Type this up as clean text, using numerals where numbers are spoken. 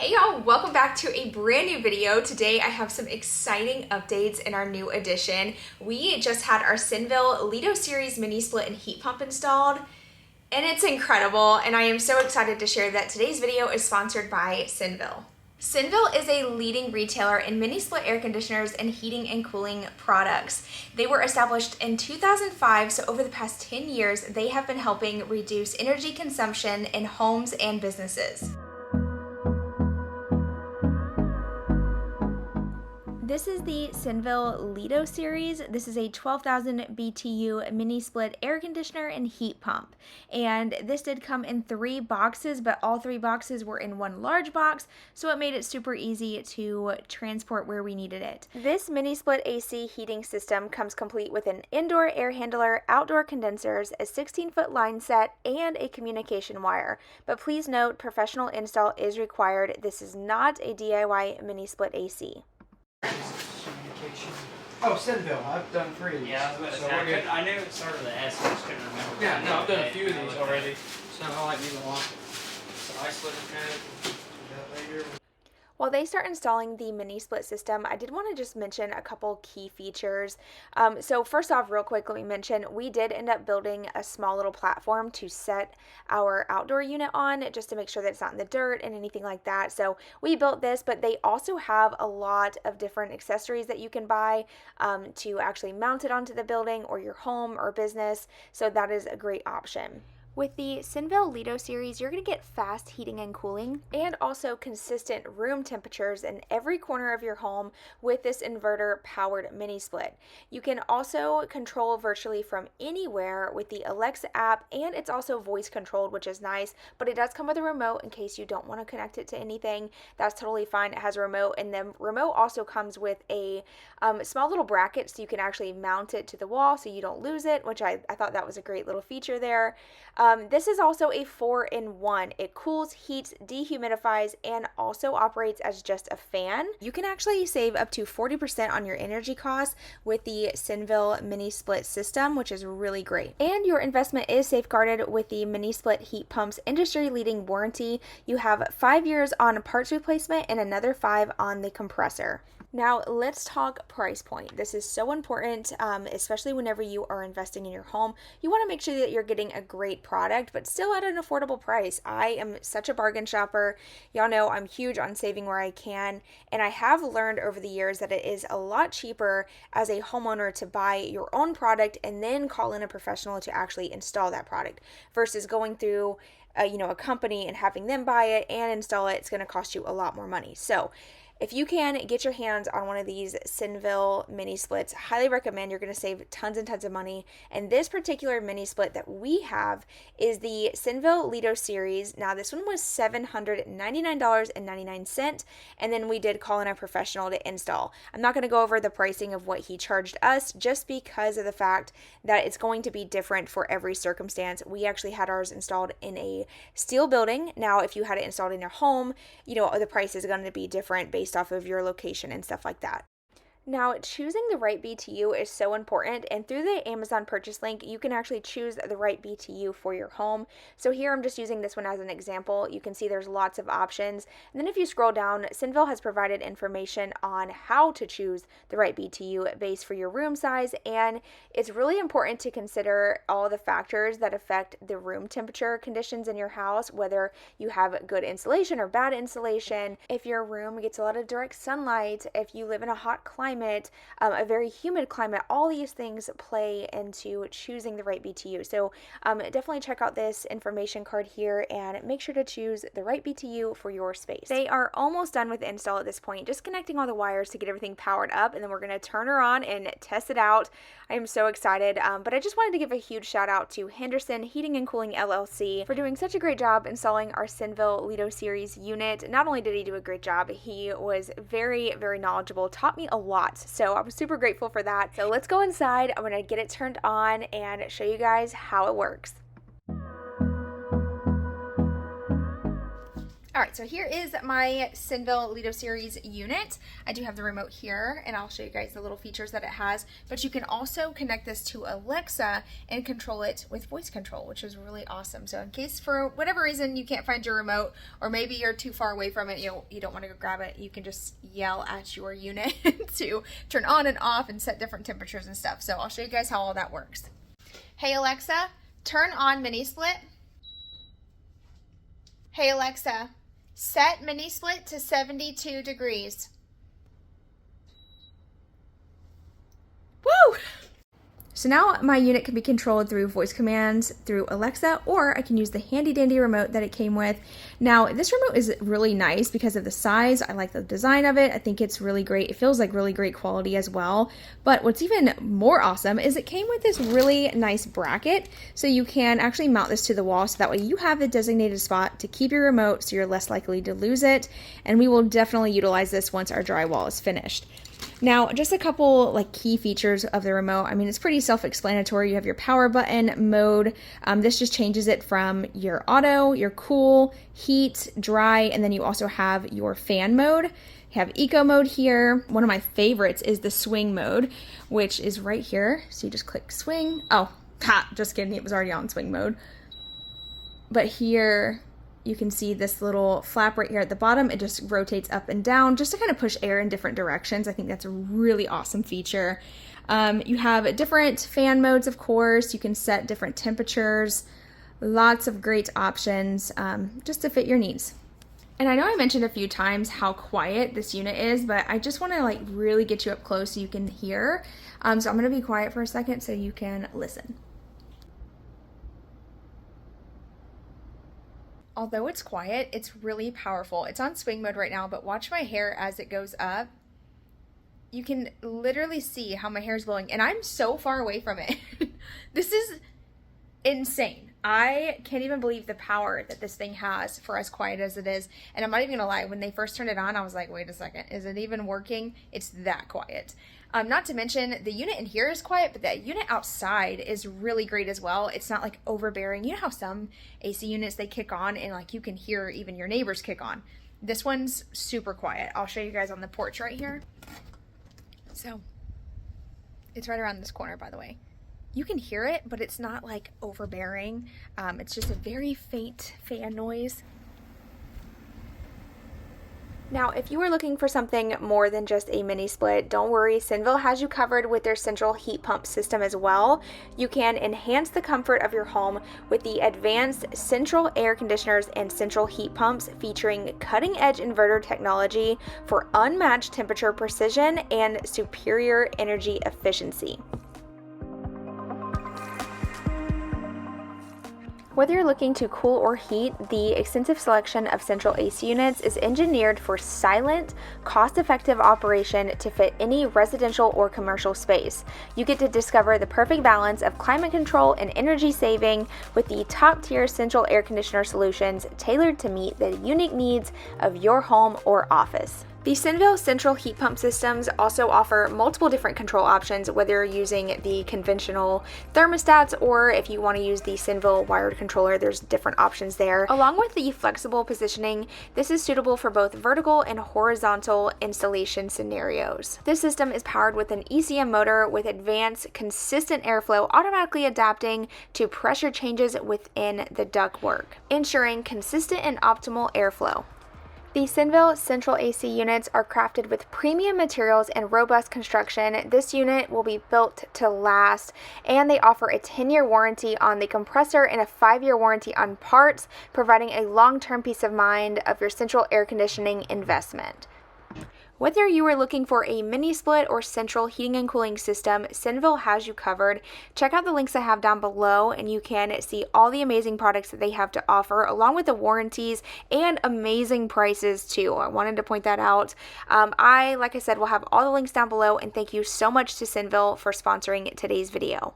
Hey y'all, welcome back to a brand new video. Today I have some exciting updates in our new addition. We just had our Senville Leto series mini split and heat pump installed, and it's incredible, and I am so excited to share that today's video is sponsored by Senville. Senville is a leading retailer in mini split air conditioners and heating and cooling products. They were established in 2005, so over the past 10 years, they have been helping reduce energy consumption in homes and businesses. This is the Senville Leto series. This is a 12,000 BTU mini split air conditioner and heat pump. And this did come in 3 boxes, but all 3 boxes were in one large box, so it made it super easy to transport where we needed it. This mini split AC heating system comes complete with an indoor air handler, outdoor condensers, a 16-foot line set, and a communication wire. But please note, professional install is required. This is not a DIY mini split AC. Oh, Senville. I've done 3 of these. Yeah, I was about to say, I knew it started with S, I just couldn't remember. Yeah, no, I've done a few of these already. So I like these a lot. So I split it later. While they start installing the mini split system, I did want to just mention a couple key features. So first off, real quick, let me mention, we did end up building a small little platform to set our outdoor unit on, just to make sure that it's not in the dirt and anything like that. So we built this, but they also have a lot of different accessories that you can buy to actually mount it onto the building or your home or business. So that is a great option. With the Senville Leto series, you're going to get fast heating and cooling and also consistent room temperatures in every corner of your home with this inverter powered mini split. You can also control virtually from anywhere with the Alexa app, and it's also voice controlled, which is nice, but it does come with a remote in case you don't want to connect it to anything. That's totally fine. It has a remote, and the remote also comes with a small little bracket so you can actually mount it to the wall so you don't lose it, which I thought that was a great little feature there. This is also a 4-in-1. It cools, heats, dehumidifies, and also operates as just a fan. You can actually save up to 40% on your energy costs with the Senville mini split system, which is really great. And your investment is safeguarded with the mini split heat pump's industry-leading warranty. You have 5 years on parts replacement and another 5 on the compressor. Now let's talk price point. This is so important, especially whenever you are investing in your home. You want to make sure that you're getting a great product, but still at an affordable price. I am such a bargain shopper. Y'all know I'm huge on saving where I can, and I have learned over the years that it is a lot cheaper as a homeowner to buy your own product and then call in a professional to actually install that product versus going through a company and having them buy it and install it. It's going to cost you a lot more money. So if you can get your hands on one of these Senville mini splits, highly recommend. You're going to save tons and tons of money. And this particular mini split that we have is the Senville Leto series. Now this one was $799.99, and then we did call in a professional to install. I'm not going to go over the pricing of what he charged us just because of the fact that it's going to be different for every circumstance. We actually had ours installed in a steel building. Now if you had it installed in your home, the price is going to be different based off of your location and stuff like that. Now, choosing the right BTU is so important, and through the Amazon purchase link, you can actually choose the right BTU for your home. So here I'm just using this one as an example. You can see there's lots of options. And then if you scroll down, Senville has provided information on how to choose the right BTU base for your room size, and it's really important to consider all the factors that affect the room temperature conditions in your house, whether you have good insulation or bad insulation, if your room gets a lot of direct sunlight, if you live in a hot climate, a very humid climate. All these things play into choosing the right BTU. So definitely check out this information card here and make sure to choose the right BTU for your space. They are almost done with the install at this point, just connecting all the wires to get everything powered up, and then we're going to turn her on and test it out. I am so excited, but I just wanted to give a huge shout out to Henderson Heating and Cooling LLC for doing such a great job installing our Senville Leto series unit. Not only did he do a great job, he was very, very knowledgeable, taught me a lot. So I was super grateful for that. So let's go inside. I'm going to get it turned on and show you guys how it works. All right, so here is my Senville Leto series unit. I do have the remote here, and I'll show you guys the little features that it has, but you can also connect this to Alexa and control it with voice control, which is really awesome. So in case for whatever reason you can't find your remote, or maybe you're too far away from it, you don't want to go grab it, you can just yell at your unit to turn on and off and set different temperatures and stuff. So I'll show you guys how all that works. Hey Alexa, turn on mini split. Hey Alexa, set mini split to 72 degrees. Woo! So now my unit can be controlled through voice commands through Alexa, or I can use the handy dandy remote that it came with. Now this remote is really nice because of the size. I like the design of it. I think it's really great. It feels like really great quality as well. But what's even more awesome is it came with this really nice bracket. So you can actually mount this to the wall, so that way you have the designated spot to keep your remote so you're less likely to lose it. And we will definitely utilize this once our drywall is finished. Now, just a couple like key features of the remote. I mean, it's pretty self-explanatory. You have your power button mode. This just changes it from your auto, your cool, heat, dry, and then you also have your fan mode. You have eco mode here. One of my favorites is the swing mode, which is right here. So you just click swing. Oh, just kidding. It was already on swing mode. But here you can see this little flap right here at the bottom. It just rotates up and down just to kind of push air in different directions. I think that's a really awesome feature. You have different fan modes, of course. You can set different temperatures. Lots of great options just to fit your needs. And I know I mentioned a few times how quiet this unit is, but I just want to like really get you up close so you can hear. So I'm going to be quiet for a second so you can listen. Although it's quiet, it's really powerful. It's on swing mode right now, but watch my hair as it goes up. You can literally see how my hair is blowing, and I'm so far away from it. This is insane. I can't even believe the power that this thing has for as quiet as it is. And I'm not even gonna lie, when they first turned it on, I was like, wait a second, is it even working? It's that quiet. Not to mention the unit in here is quiet, but that unit outside is really great as well. It's not like overbearing. You know how some AC units, they kick on and like you can hear even your neighbors kick on. This one's super quiet. I'll show you guys on the porch right here. So it's right around this corner, by the way. You can hear it, but it's not like overbearing. It's just a very faint fan noise. Now, if you are looking for something more than just a mini split, don't worry, Senville has you covered with their central heat pump system as well. You can enhance the comfort of your home with the advanced central air conditioners and central heat pumps featuring cutting-edge inverter technology for unmatched temperature precision and superior energy efficiency. Whether you're looking to cool or heat, the extensive selection of central AC units is engineered for silent, cost-effective operation to fit any residential or commercial space. You get to discover the perfect balance of climate control and energy saving with the top-tier central air conditioner solutions tailored to meet the unique needs of your home or office. The Senville Central heat pump systems also offer multiple different control options, whether you're using the conventional thermostats or if you want to use the Senville wired controller, there's different options there. Along with the flexible positioning, this is suitable for both vertical and horizontal installation scenarios. This system is powered with an ECM motor with advanced consistent airflow automatically adapting to pressure changes within the ductwork, ensuring consistent and optimal airflow. The Senville Central AC units are crafted with premium materials and robust construction. This unit will be built to last, and they offer a 10-year warranty on the compressor and a 5-year warranty on parts, providing a long-term peace of mind of your central air conditioning investment. Whether you are looking for a mini split or central heating and cooling system, Senville has you covered. Check out the links I have down below and you can see all the amazing products that they have to offer along with the warranties and amazing prices too. I wanted to point that out. Like I said, will have all the links down below, and thank you so much to Senville for sponsoring today's video.